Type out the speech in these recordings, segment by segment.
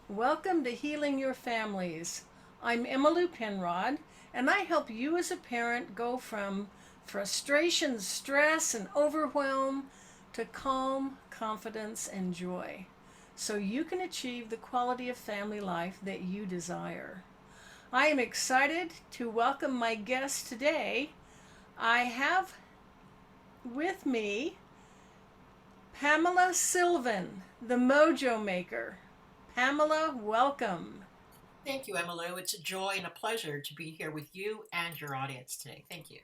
Welcome to Healing Your Families. I'm Emily Penrod, and I help you as a parent go from frustration, stress, and overwhelm to calm, confidence, and joy so you can achieve the quality of family life that you desire. I am excited to welcome my guest today. I have with me Pamela Sylvan, the Mojo Maker. Pamela, welcome. Thank you, Emily. It's a joy and a pleasure to be here with you and your audience today. Thank you.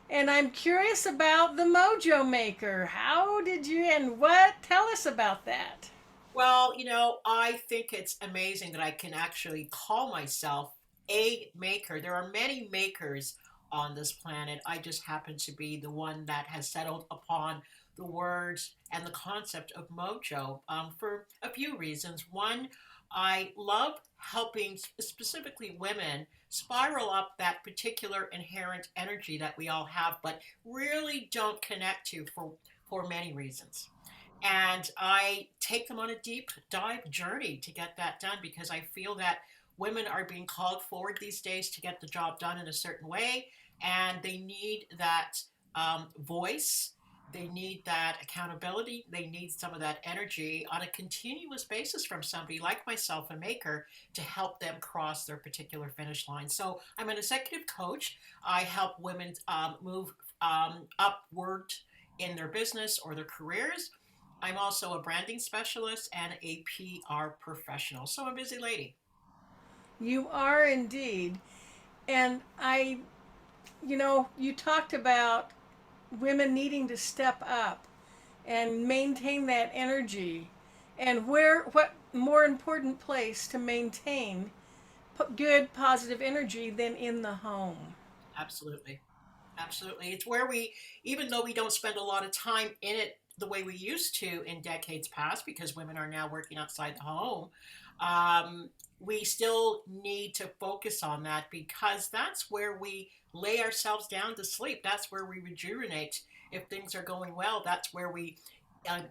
And I'm curious about the Mojo Maker. How did you and what? Tell us about that. Well, I think it's amazing that I can actually call myself a maker. There are many makers on this planet. I just happen to be the one that has settled upon the words and the concept of mojo for a few reasons. One, I love helping specifically women spiral up that particular inherent energy that we all have, but really don't connect to for many reasons. And I take them on a deep dive journey to get that done because I feel that women are being called forward these days to get the job done in a certain way, and they need that voice. They need that accountability. They need some of that energy on a continuous basis from somebody like myself, a maker, to help them cross their particular finish line. So I'm an executive coach. I help women move upward in their business or their careers. I'm also a branding specialist and a PR professional. So I'm a busy lady. You are indeed. And you talked about women needing to step up and maintain that energy. And what more important place to maintain good, positive energy than in the home? Absolutely. Absolutely. It's where we, even though we don't spend a lot of time in it the way we used to in decades past, because women are now working outside the home, um, we still need to focus on that because that's where we lay ourselves down to sleep. That's where we rejuvenate. If things are going well, that's where we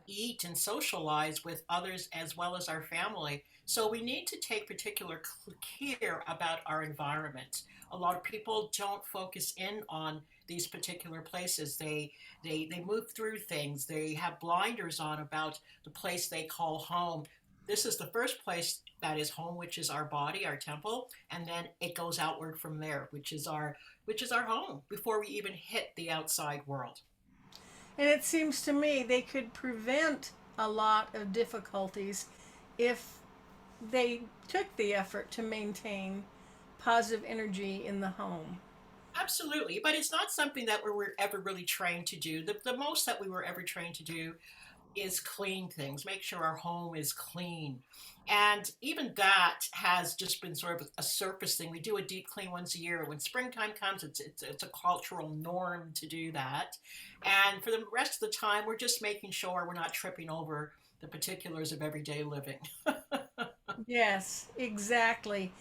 eat and socialize with others as well as our family. So we need to take particular care about our environment. A lot of people don't focus in on these particular places. They move through things. They have blinders on about the place they call home. This is the first place that is home, which is our body, our temple, and then it goes outward from there, which is our home before we even hit the outside world. And it seems to me they could prevent a lot of difficulties if they took the effort to maintain positive energy in the home. Absolutely, but it's not something that we were ever really trained to do. The most that we were ever trained to do is clean things, make sure our home is clean. And even that has just been sort of a surface thing. We do a deep clean once a year. When springtime comes, it's a cultural norm to do that. And for the rest of the time, we're just making sure we're not tripping over the particulars of everyday living. Yes, exactly.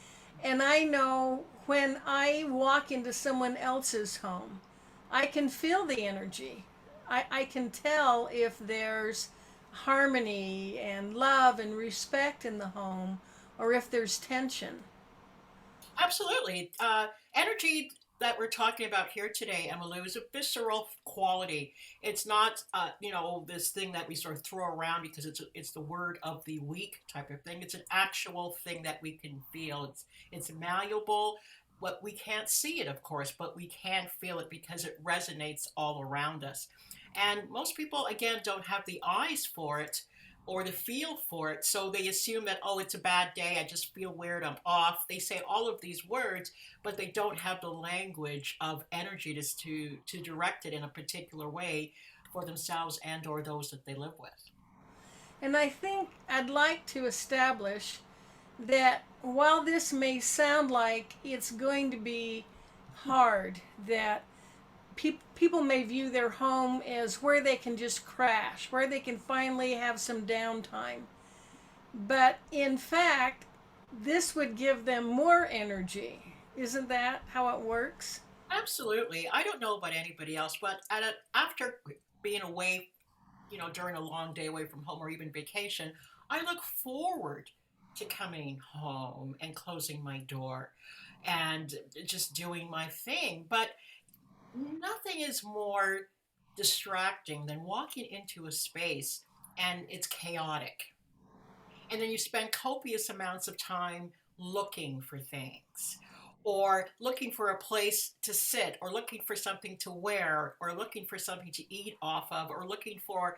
And I know when I walk into someone else's home, I can feel the energy. I can tell if there's harmony and love and respect in the home or if there's tension. Absolutely. Energy that we're talking about here today, Emily, is a visceral quality. It's not, this thing that we sort of throw around because it's the word of the week type of thing. It's an actual thing that we can feel. It's malleable. What we can't see it, of course, but we can feel it because it resonates all around us. And most people, again, don't have the eyes for it or the feel for it. So they assume that, oh, it's a bad day. I just feel weird. I'm off. They say all of these words, but they don't have the language of energy to direct it in a particular way for themselves and or those that they live with. And I think I'd like to establish that while this may sound like it's going to be hard, that people may view their home as where they can just crash, where they can finally have some downtime. But in fact, this would give them more energy. Isn't that how it works? Absolutely. I don't know about anybody else, but after being away, during a long day away from home or even vacation, I look forward to coming home and closing my door and just doing my thing. But nothing is more distracting than walking into a space and it's chaotic. And then you spend copious amounts of time looking for things or looking for a place to sit or looking for something to wear or looking for something to eat off of or looking for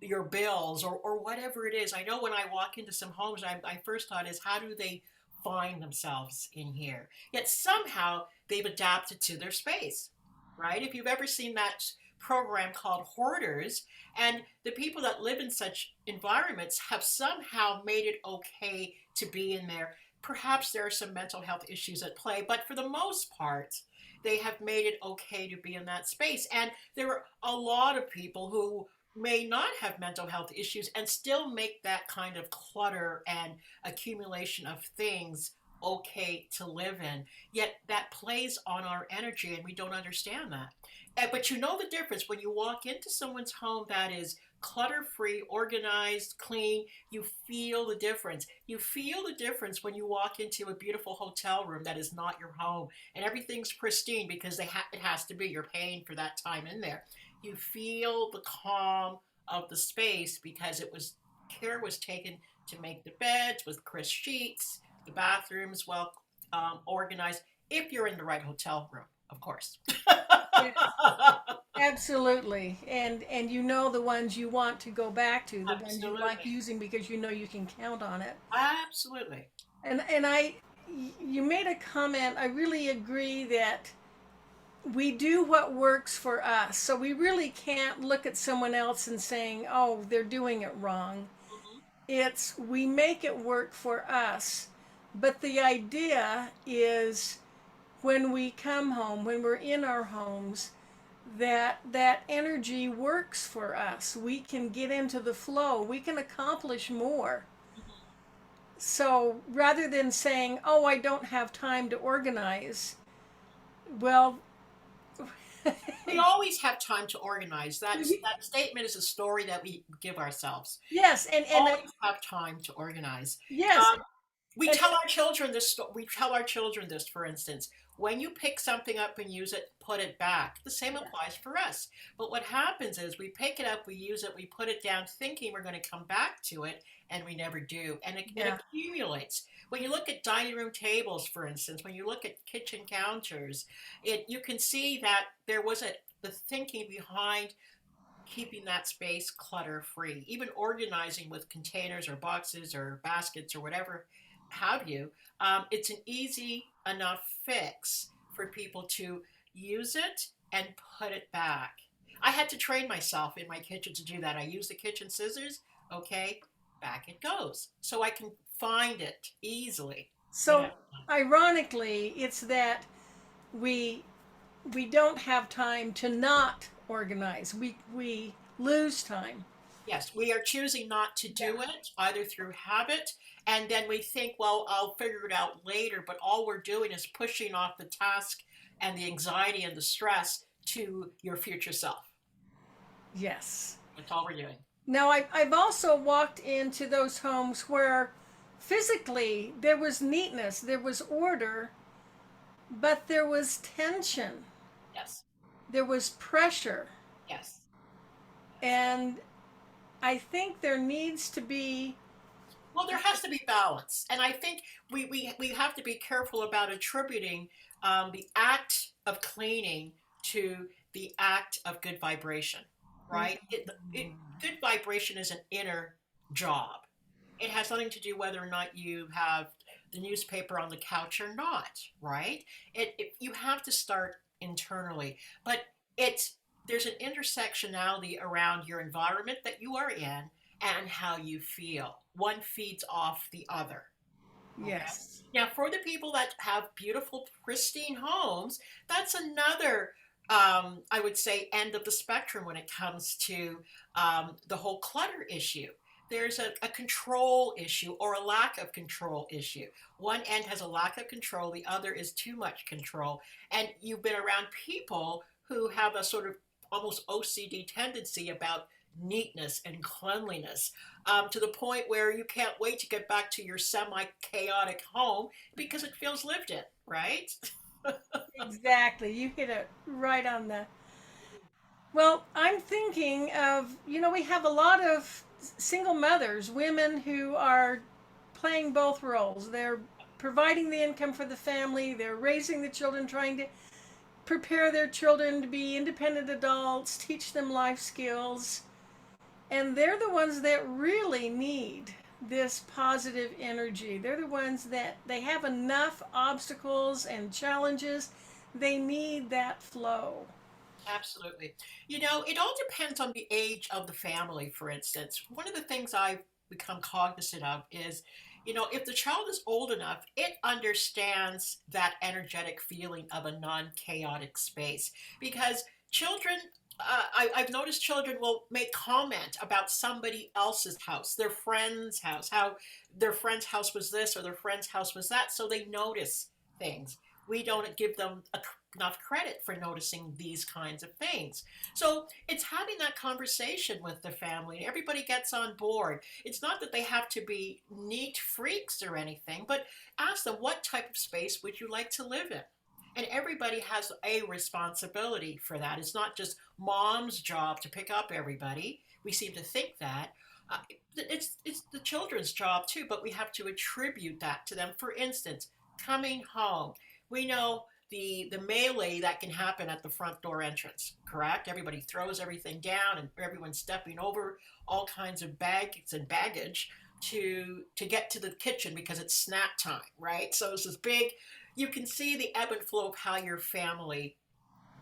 your bills or whatever it is. I know when I walk into some homes, I first thought is how do they find themselves in here? Yet somehow they've adapted to their space, right? If you've ever seen that program called Hoarders, and the people that live in such environments have somehow made it okay to be in there. Perhaps there are some mental health issues at play, but for the most part, they have made it okay to be in that space. And there are a lot of people who may not have mental health issues and still make that kind of clutter and accumulation of things okay to live in. Yet that plays on our energy, and we don't understand that. But you know the difference when you walk into someone's home that is clutter free, organized, clean. You feel the difference. You feel the difference when you walk into a beautiful hotel room that is not your home and everything's pristine because it has to be. You're paying for that time in there. You feel the calm of the space because care was taken to make the beds with crisp sheets, the bathrooms well organized. If you're in the right hotel room, of course. Yes, absolutely. And you know the ones you want to go back to, the ones you like Absolutely. using because you know you can count on it. Absolutely. And you made a comment. I really agree that we do what works for us. So we really can't look at someone else and saying, "Oh, they're doing it wrong." Mhm. It's we make it work for us. But the idea is when we come home, when we're in our homes, that energy works for us. We can get into the flow. We can accomplish more. Mhm. So rather than saying, "Oh, I don't have time to organize," well, We always have time to organize. That statement is a story that we give ourselves. yes, Always have time to organize. yes, Um, we and tell our children this. We tell our children this, for instance, when you pick something up and use it, put it back. The same applies for us. But what happens is we pick it up, we use it, we put it down, thinking we're going to come back to it, and we never do. And it yeah. accumulates. When you look at dining room tables, for instance, when you look at kitchen counters, you can see that there was the thinking behind keeping that space clutter free, even organizing with containers or boxes or baskets or whatever have you. It's an easy enough fix for people to use it and put it back. I had to train myself in my kitchen to do that. I use the kitchen scissors, okay, back it goes. So I can find it easily the So next time. ironically, it's that we we don't have time to not organize. We lose time. Yes, we are choosing not to Yeah. do it either through habit, and then we think, well, I'll figure it out later. But all we're doing is pushing off the task and the anxiety and the stress to your future self. Yes. That's all we're doing. Now I've also walked into those homes where physically there was neatness, there was order, but there was tension, Yes, there was pressure. yes, yes. And I think there needs to be, Well, there has to be balance, and I think we have to be careful about attributing the act of cleaning to the act of good vibration, right? Good vibration is an inner job. It has nothing to do whether or not you have the newspaper on the couch or not, right? You have to start internally, but it's there's an intersectionality around your environment that you are in and how you feel. One feeds off the other. Okay. yes, Now, for the people that have beautiful, pristine homes, that's another, I would say, end of the spectrum when it comes to the whole clutter issue. There's a control issue or a lack of control issue. One end has a lack of control, the other is too much control. And you've been around people who have a sort of almost OCD tendency about neatness and cleanliness, to the point where you can't wait to get back to your semi chaotic home because it feels lived in, right? Exactly. You hit it right on the. Well, I'm thinking of, we have a lot of single mothers, women who are playing both roles. They're providing the income for the family, they're raising the children, trying to prepare their children to be independent adults, teach them life skills. And they're the ones that really need this positive energy. They're the ones that they have enough obstacles and challenges. They need that flow. Absolutely. You know, it all depends on the age of the family, for instance. One of the things I've become cognizant of is, if the child is old enough, it understands that energetic feeling of a non chaotic space. Because children, I've noticed children will make comment about somebody else's house, their friend's house, how their friend's house was this or their friend's house was that. So they notice things. We don't give them enough credit for noticing these kinds of things. So it's having that conversation with the family. Everybody gets on board. It's not that they have to be neat freaks or anything, but ask them, what type of space would you like to live in? And everybody has a responsibility for that. It's not just mom's job to pick up everybody. We seem to think that. It's the children's job too, but we have to attribute that to them. For instance, coming home, we know the melee that can happen at the front door entrance, correct? Everybody throws everything down and everyone's stepping over all kinds of bags and baggage to get to the kitchen because it's snack time, right? So it's this big, you can see the ebb and flow of how your family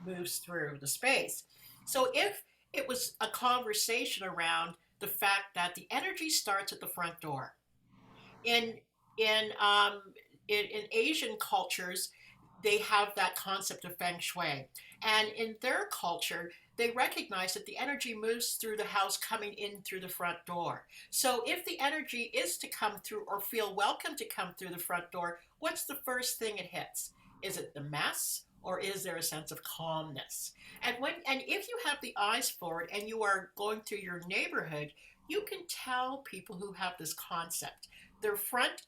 moves through the space. So if it was a conversation around the fact that the energy starts at the front door, in in um in Asian cultures, they have that concept of feng shui, and in their culture, they recognize that the energy moves through the house coming in through the front door. So if the energy is to come through or feel welcome to come through the front door, what's the first thing it hits? Is it the mess? Or is there a sense of calmness? And if you have the eyes for it and you are going through your neighborhood, you can tell people who have this concept. Their front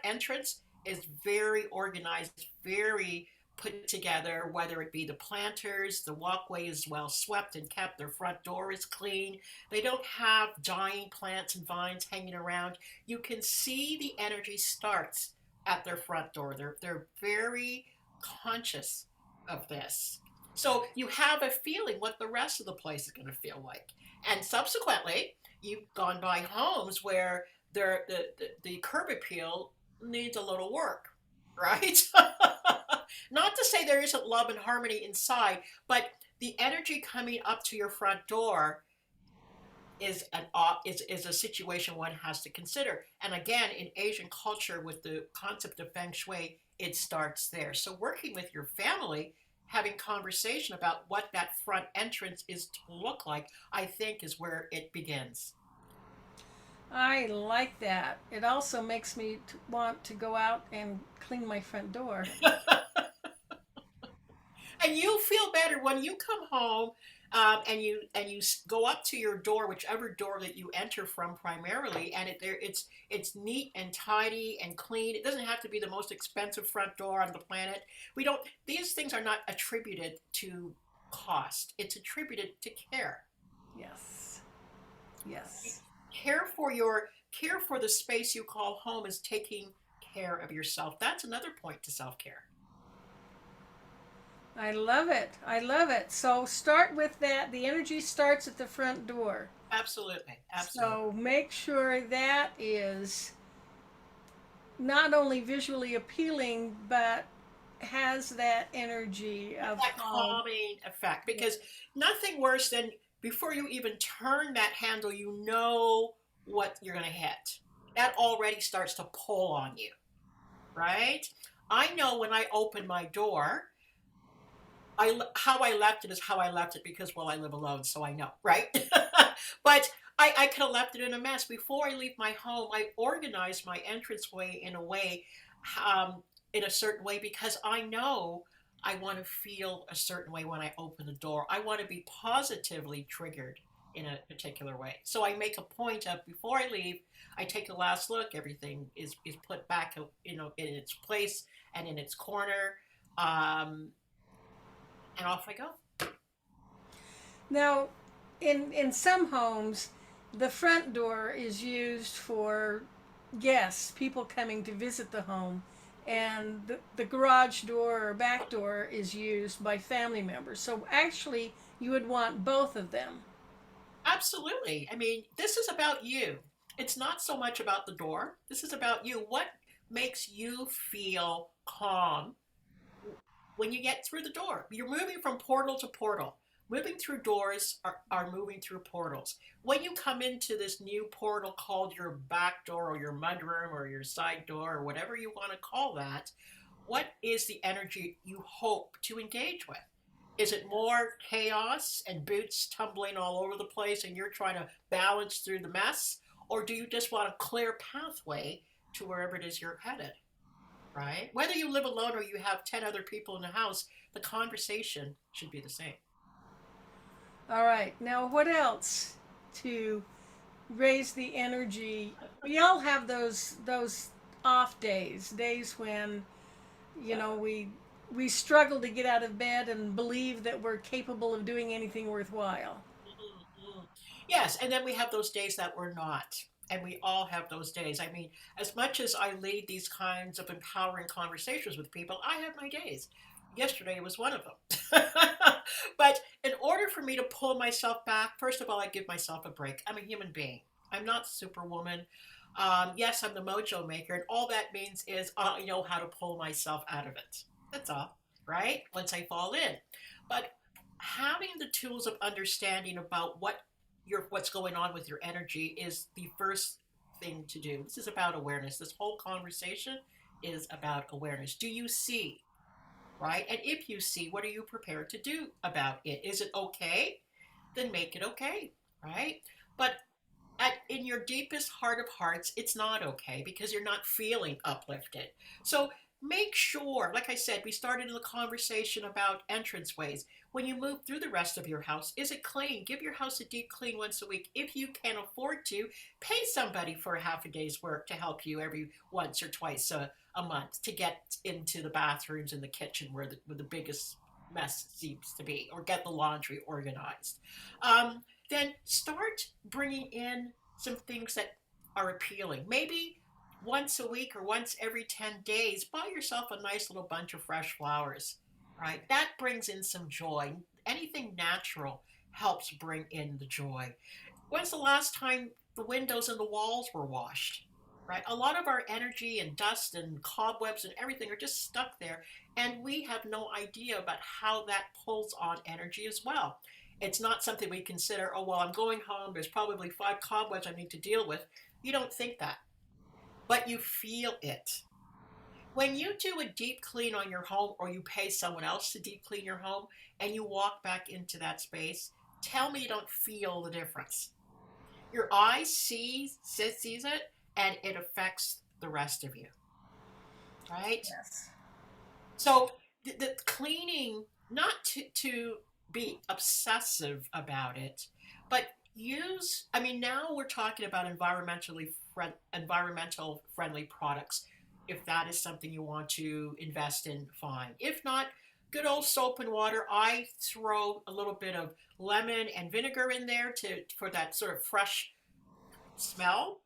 entrance is very organized, very put together, whether it be the planters, the walkway is well swept and kept, their front door is clean. They don't have dying plants and vines hanging around. You can see the energy starts at their front door. They're very conscious of this. So you have a feeling what the rest of the place is going to feel like. And subsequently, you've gone by homes where the curb appeal needs a little work, right? Not to say there isn't love and harmony inside, but the energy coming up to your front door is a situation one has to consider. And again, in Asian culture, with the concept of feng shui, it starts there. So working with your family, having conversation about what that front entrance is to look like, I think is where it begins. I like that. It also makes me want to go out and clean my front door. And you feel better when you come home, and you go up to your door, whichever door that you enter from primarily, and it's neat and tidy and clean. It doesn't have to be the most expensive front door on the planet. We don't. These things are not attributed to cost. It's attributed to care. Yes. Yes. Care for the space you call home is taking care of yourself. That's another point to self care. I love it. I love it. So start with that. The energy starts at the front door. Absolutely, absolutely. So make sure that is not only visually appealing, but has that energy of That calm. calming effect, because nothing worse than before you even turn that handle, you know what you're going to hit. That already starts to pull on you, right? I know when I open my door, how I left it is how I left it because, well, I live alone, so I know, right? But I could have left it in a mess. Before I leave my home, I organize my entranceway um, in a certain way because I know I want to feel a certain way when I open the door. I want to be positively triggered in a particular way. So I make a point of before I leave, I take a last look. Everything is put back, in its place and in its corner, um, and off I go. Now, in some homes, the front door is used for guests, people coming to visit the home, and the garage door or back door is used by family members. So actually, you would want both of them. Absolutely. I mean, this is about you. It's not so much about the door. This is about you. What makes you feel calm when you get through the door? You're moving from portal to portal. Moving through doors are moving through portals. When you come into this new portal called your back door or your mudroom or your side door or whatever you want to call that, what is the energy you hope to engage with? Is it more chaos and boots tumbling all over the place and you're trying to balance through the mess? Or do you just want a clear pathway to wherever it is you're headed? Right? Whether you live alone or you have 10 other people in the house, the conversation should be the same. All right. Now, what else to raise the energy? We all have those off days, days when Yeah. we struggle to get out of bed and believe that we're capable of doing anything worthwhile. Mm-hmm. Yes, and then we have those days that we're not. And we all have those days. I mean, as much as I lead these kinds of empowering conversations with people, I have my days. Yesterday was one of them. But in order for me to pull myself back, first of all, I give myself a break. I'm a human being. I'm not Superwoman. Yes, I'm the Mojo Maker, and all that means is I know how to pull myself out of it. That's all, right? Once I fall in. But having the tools of understanding about what's going on with your energy is the first thing to do. This is about awareness. This whole conversation is about awareness. Do you see, right? And if you see, what are you prepared to do about it? Is it okay? Then make it okay, right? But in your deepest heart of hearts, it's not okay because you're not feeling uplifted. So make sure, like I said, we started in the conversation about entranceways. When you move through the rest of your house, is it clean? Give your house a deep clean once a week. If you can afford to, pay somebody for a half a day's work to help you every once or twice a month to get into the bathrooms and the kitchen where the biggest mess seems to be, or get the laundry organized. Then start bringing in some things that are appealing. Maybe once a week or once every 10 days, buy yourself a nice little bunch of fresh flowers, right? That brings in some joy. Anything natural helps bring in the joy. When's the last time the windows and the walls were washed? Right? A lot of our energy and dust and cobwebs and everything are just stuck there, and we have no idea about how that pulls on energy as well. It's not something we consider, oh, well, I'm going home, there's probably 5 cobwebs I need to deal with. You don't think that, but you feel it. When you do a deep clean on your home or you pay someone else to deep clean your home and you walk back into that space, tell me you don't feel the difference. Your eye sees it, and it affects the rest of you, right? Yes. So the cleaning, not to be obsessive about it, but use. I mean, now we're talking about environmental friendly products. If that is something you want to invest in, fine. If not, good old soap and water. I throw a little bit of lemon and vinegar in there to for that sort of fresh smell,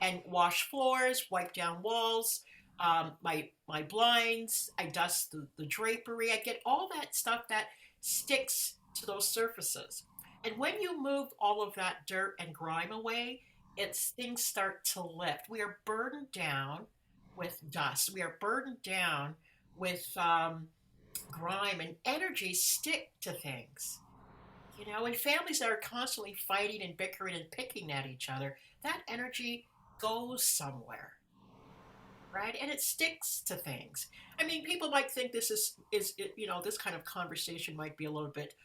and wash floors, wipe down walls, my blinds. I dust the drapery. I get all that stuff that sticks to those surfaces. And when you move all of that dirt and grime away, it's things start to lift. We are burdened down with dust. We are burdened down with grime, and energy stick to things. And families that are constantly fighting and bickering and picking at each other, that energy goes somewhere, right? And it sticks to things. I mean, people might think this kind of conversation might be a little bit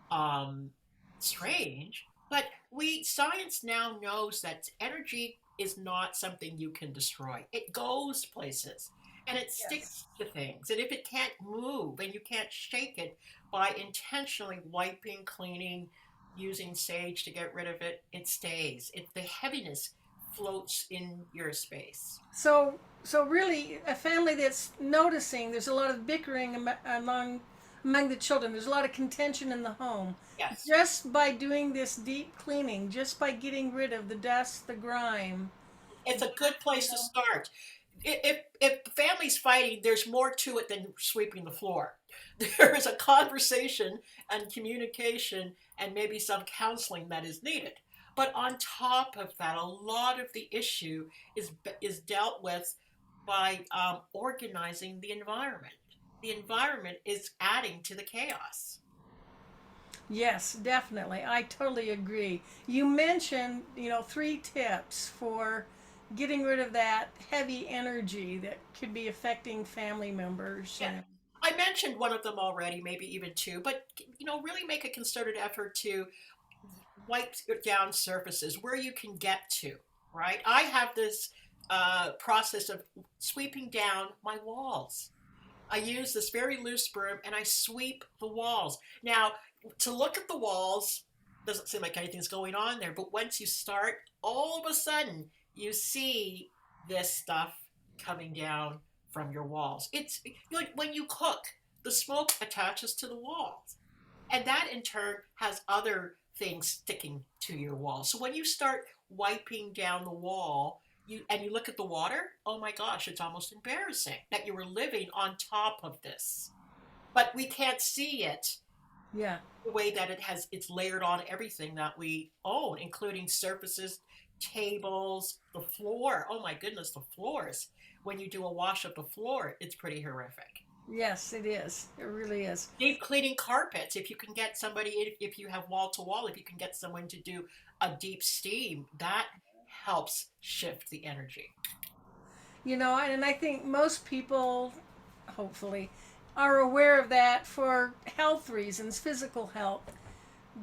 um, strange, but we science now knows that energy is not something you can destroy. It goes places and it Yes. sticks to things. And if it can't move and you can't shake it by intentionally wiping, cleaning, using sage to get rid of it, it stays. The heaviness floats in your space. So really, a family that's noticing there's a lot of bickering among the children. There's a lot of contention in the home. Yes. Just by doing this deep cleaning, just by getting rid of the dust, the grime, It's a good you place to know. start. If the family's fighting, there's more to it than sweeping the floor. There is a conversation and communication and maybe some counseling that is needed. But on top of that, a lot of the issue is dealt with by organizing the environment. The environment is adding to the chaos. Yes, definitely. I totally agree. You mentioned, 3 tips for getting rid of that heavy energy that could be affecting family members. Yeah. I mentioned one of them already, maybe even two, but really make a concerted effort to wipe down surfaces where you can get to, right? I have this process of sweeping down my walls. I use this very loose broom and I sweep the walls. Now, to look at the walls doesn't seem like anything's going on there, but once you start, all of a sudden you see this stuff coming down from your walls. It's like when you cook, the smoke attaches to the walls, and that in turn has other things sticking to your wall. So when you start wiping down the wall, you look at the water, oh my gosh, it's almost embarrassing that you were living on top of this. But we can't see it Yeah. the way that it's layered on everything that we own, including surfaces, tables, the floor. Oh my goodness, the floors. When you do a wash of the floor, it's pretty horrific. Yes, it is. It really is. Deep cleaning carpets. If you can get somebody, if you have wall to wall, if you can get someone to do a deep steam, that helps shift the energy. And I think most people, hopefully, are aware of that for health reasons, physical health,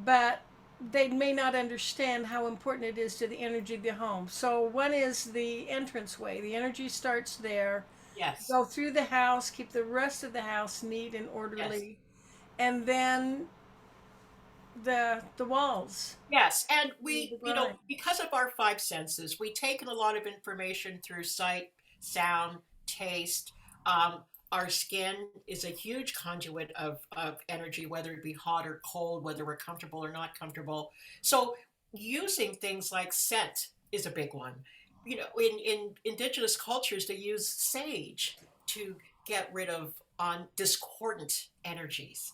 but they may not understand how important it is to the energy of the home. So, one is the entranceway. The energy starts there. Yes, Go through the house, keep the rest of the house neat and yes, orderly, and then the walls, yes. And the grime. because of our five senses, we take in a lot of information through sight, sound, taste. Um, our skin is a huge conduit of energy, whether it be hot or cold, whether we're comfortable or not comfortable. So using things like scent is a big one. In indigenous cultures, they use sage to get rid of on discordant energies,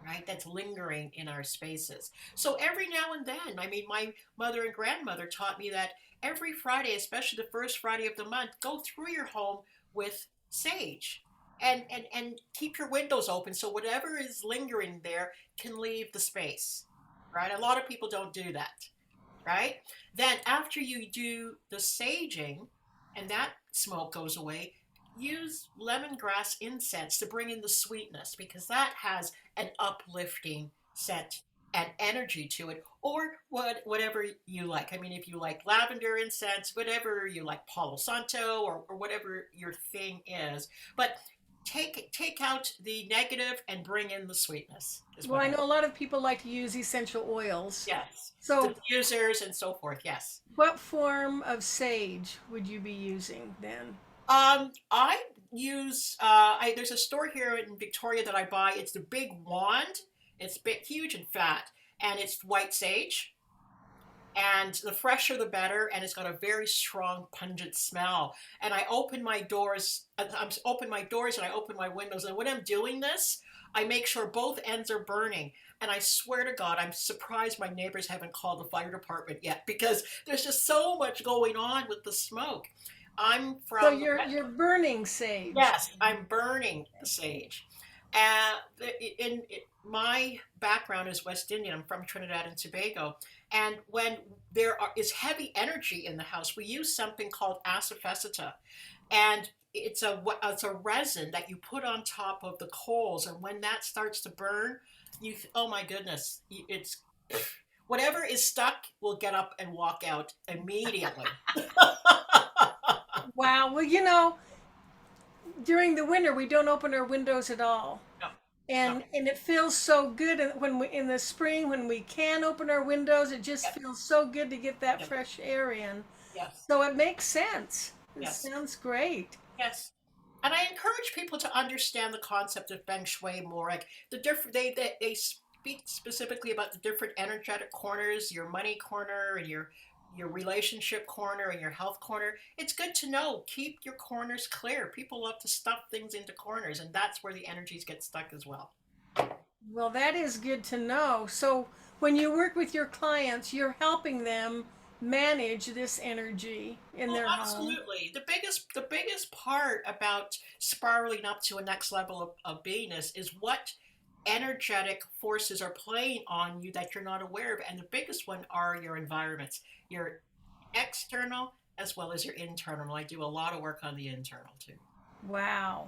right? That's lingering in our spaces. So every now and then, I mean, my mother and grandmother taught me that every Friday, especially the first Friday of the month, go through your home with sage and keep your windows open so whatever is lingering there can leave the space, right? A lot of people don't do that, right? Then after you do the saging and that smoke goes away, use lemongrass incense to bring in the sweetness because that has an uplifting scent and energy to it, or whatever you like. I mean, if you like lavender incense, whatever you like, Palo Santo, or whatever your thing is, but take out the negative and bring in the sweetness. Is Well, what I I know a lot of people like to use essential oils. yes, So, diffusers and so forth. Yes. what form of sage would you be using then? I use there's a store here in Victoria that I buy. It's the big wand. It's big, huge and fat, and it's white sage. And the fresher the better, and it's got a very strong, pungent smell. And I open my doors and I open my windows. And when I'm doing this, I make sure both ends are burning. And I swear to God, I'm surprised my neighbors haven't called the fire department yet because there's just so much going on with the smoke. I'm So from you're burning sage. Yes, I'm burning sage. And my background is West Indian. I'm from Trinidad and Tobago. And when is heavy energy in the house, we use something called asafoetida. And it's a resin that you put on top of the coals. And when that starts to burn, oh my goodness, it's whatever is stuck will get up and walk out immediately. Wow. Well, during the winter we don't open our windows at all. No. And Okay. it feels so good when we in the spring when we can open our windows. It just Yep. feels so good to get that Yep. fresh air in. Yes. So it makes sense. It Yes. sounds great. Yes. And I encourage people to understand the concept of feng shui more. Like the different, they speak specifically about the different energetic corners, your money corner and your relationship corner and your health corner. It's good to know. Keep your corners clear. People love to stuff things into corners, and that's where the energies get stuck as well. Well, that is good to know. So when you work with your clients, you're helping them manage this energy in Oh, their home. absolutely. The biggest part about spiraling up to a next level of beingness is what energetic forces are playing on you that you're not aware of. And the biggest one are your environments, your external as well as your internal. I do a lot of work on the internal too. Wow.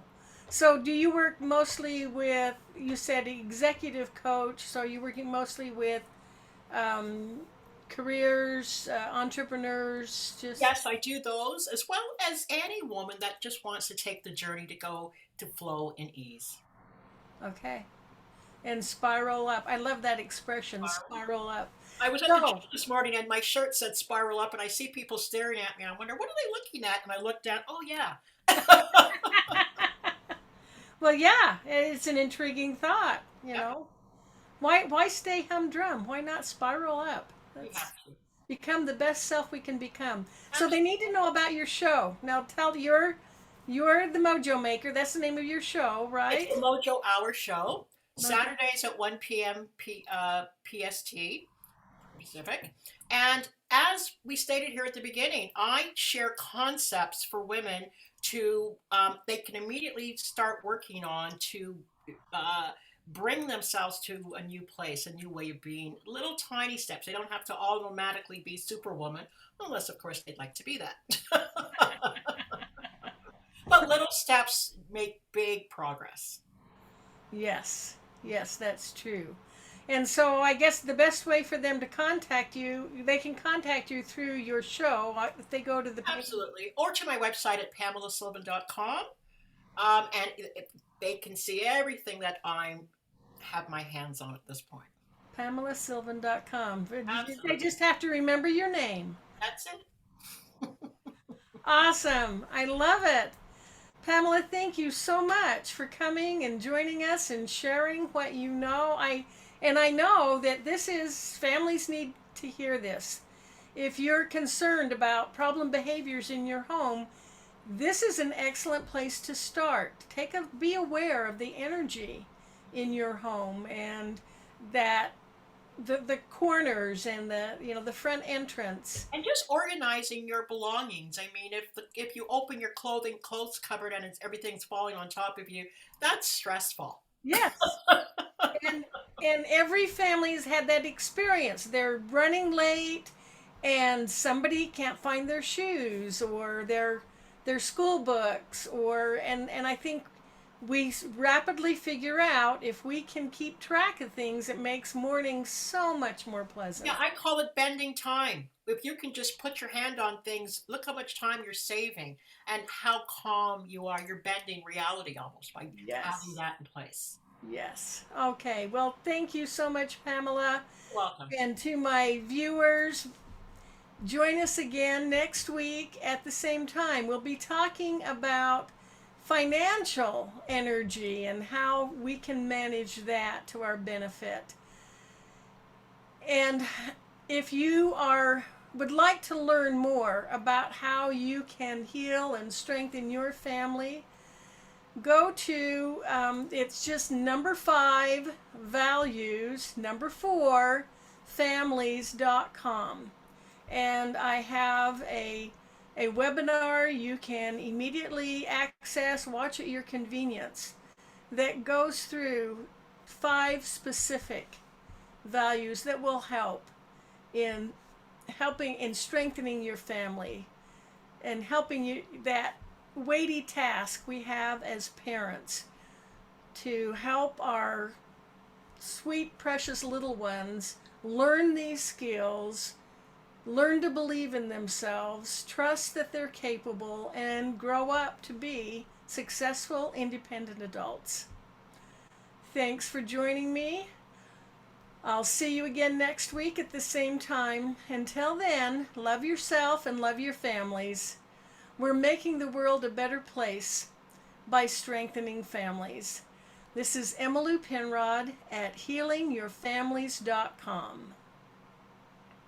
So do you work mostly with, you said executive coach, so you're working mostly with um, careers, entrepreneurs, just, Yes, I do those as well as any woman that just wants to take the journey to go to flow and ease. okay. And spiral up. I love that expression, Spiral. spiral up. I was at the gym So, this morning and my shirt said spiral up, and I see people staring at me. I wonder, what are they looking at? And I look down, oh, yeah. well, yeah, it's an intriguing thought, you Yep, know. Why stay humdrum? Why not spiral up? we Let's have to. become the best self we can become. So they need Absolutely. to know about your show. Now tell you're the Mojo Maker. That's the name of your show, It's right? the Mojo Hour show, Mojo. Saturdays at 1 p.m. PST Pacific. And as we stated here at the beginning, I share concepts for women to they can immediately start working on to uh, bring themselves to a new place, a new way of being. Little tiny steps. They don't have to automatically be superwoman, unless of course they'd like to be that. But little steps make big progress. Yes. Yes, that's true. And so I guess the best way for them to contact you, they can contact you through your show. If they go to the page, Absolutely. Or to my website at PamelaSylvan.com. And they can see everything that I have my hands on at this point. PamelaSylvan.com. They Absolutely. just have to remember your name. That's it. Awesome. I love it. Pamela, thank you so much for coming and joining us and sharing what you know. I know that this is families need to hear this. If you're concerned about problem behaviors in your home, this is an excellent place to start. Be aware of the energy in your home and that the corners and the front entrance. And just organizing your belongings. I mean, if you open your clothes cupboard, and everything's falling on top of you, that's stressful. Yes. And and every family has had that experience. They're running late and somebody can't find their shoes or their school books and I think we rapidly figure out if we can keep track of things, it makes mornings so much more pleasant. Yeah, I call it bending time. If you can just put your hand on things, look how much time you're saving and how calm you are. You're bending reality almost by having Yes. that in place. Yes. Okay. Well, thank you so much, Pamela. Welcome. And to my viewers, join us again next week at the same time. We'll be talking about financial energy and how we can manage that to our benefit. And if you would like to learn more about how you can heal and strengthen your family, go to it's just number 5 values number 4 families.com, and I have a webinar you can immediately access, watch at your convenience, that goes through 5 specific values that will in helping in strengthening your family and helping you that weighty task we have as parents to help our sweet precious little ones learn these skills, learn to believe in themselves, trust that they're capable, and grow up to be successful independent adults. Thanks for joining me. I'll see you again next week at the same time. Until then, love yourself and love your families. We're making the world a better place by strengthening families. This is Emmylou Penrod at healingyourfamilies.com.